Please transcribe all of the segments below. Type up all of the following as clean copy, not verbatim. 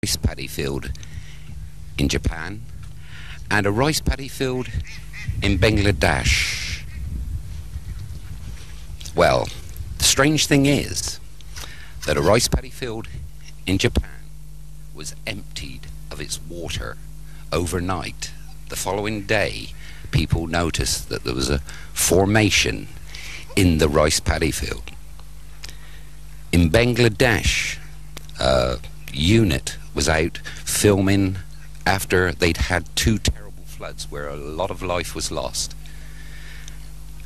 rice paddy field in Japan and a rice paddy field in Bangladesh. Well, the strange thing is that a rice paddy field in Japan was emptied of its water overnight. The following day, people noticed that there was a formation in the rice paddy field. In Bangladesh, a unit was out filming after they'd had 2 terrible floods where a lot of life was lost.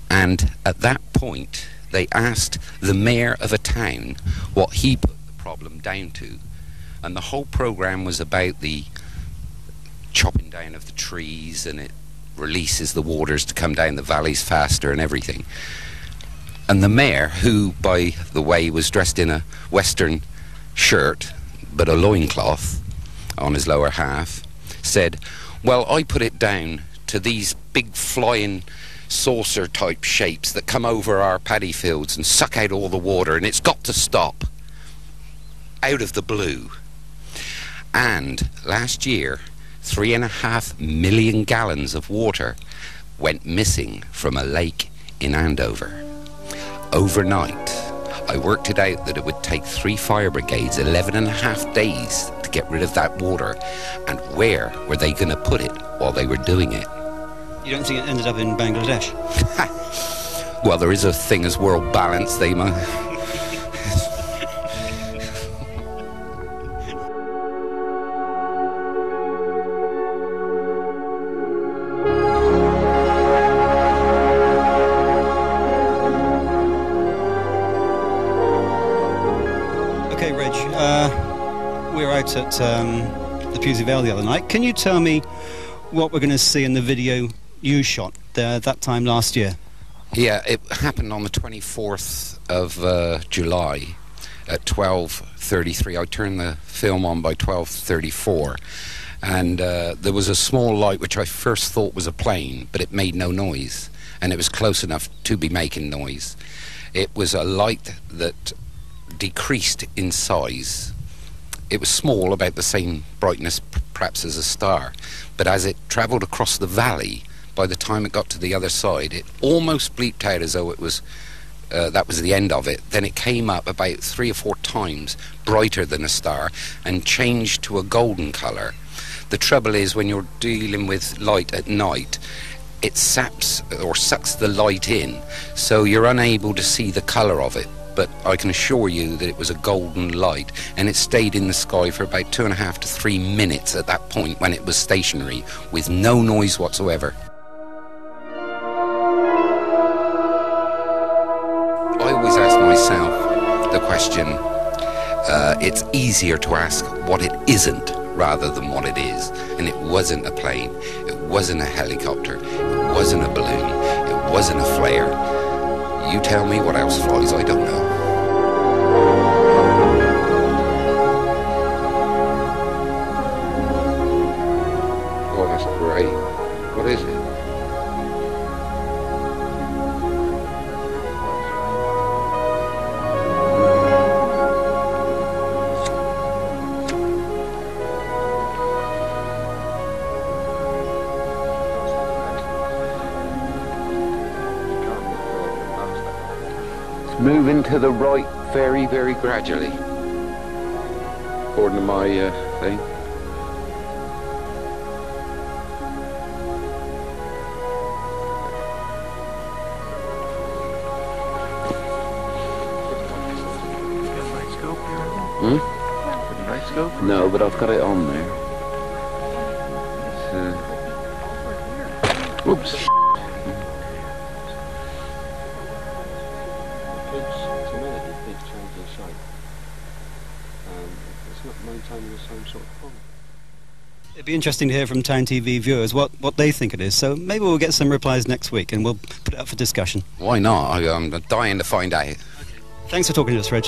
And at that point, they asked the mayor of a town what he put the problem down to. And the whole program was about the chopping down of the trees, and it releases the waters to come down the valleys faster and everything. And the mayor, who, by the way, was dressed in a western shirt, but a loincloth on his lower half, said, well, I put it down to these big flying saucer-type shapes that come over our paddy fields and suck out all the water, and it's got to stop. Out of the blue. And last year, 3.5 million gallons of water went missing from a lake in Andover. Overnight, I worked it out that it would take 3 fire brigades 11.5 days to get rid of that water. And where were they going to put it while they were doing it? You don't think it ended up in Bangladesh? Well, there is a thing as world balance. They might... Okay, Reg, we were out at the Pewsey Vale the other night. Can you tell me what we're going to see in the video you shot that time last year? Yeah, it happened on the 24th of July at 12:33. I turned the film on by 12:34, and there was a small light which I first thought was a plane, but it made no noise, and it was close enough to be making noise. It was a light that decreased in size. It was small, about the same brightness perhaps as a star, but as it travelled across the valley, by the time it got to the other side, it almost bleeped out as though it was that was the end of it. Then it came up about 3 or 4 times brighter than a star and changed to a golden colour. The trouble is, when you're dealing with light at night, it saps or sucks the light in, so you're unable to see the colour of it. But I can assure you that it was a golden light, and it stayed in the sky for about 2.5 to 3 minutes at that point when it was stationary, with no noise whatsoever. I always ask myself the question, it's easier to ask what it isn't rather than what it is. And it wasn't a plane, it wasn't a helicopter, it wasn't a balloon, it wasn't a flare. You tell me what else flies, I don't know. Oh, that's great. What is it? Moving to the right very, very gradually, according to my thing. No, but I've got it on there. Whoops. It'd be interesting to hear from Town TV viewers what they think it is, so maybe we'll get some replies next week and we'll put it up for discussion. Why not? I'm dying to find out. Thanks for talking to us, Reg.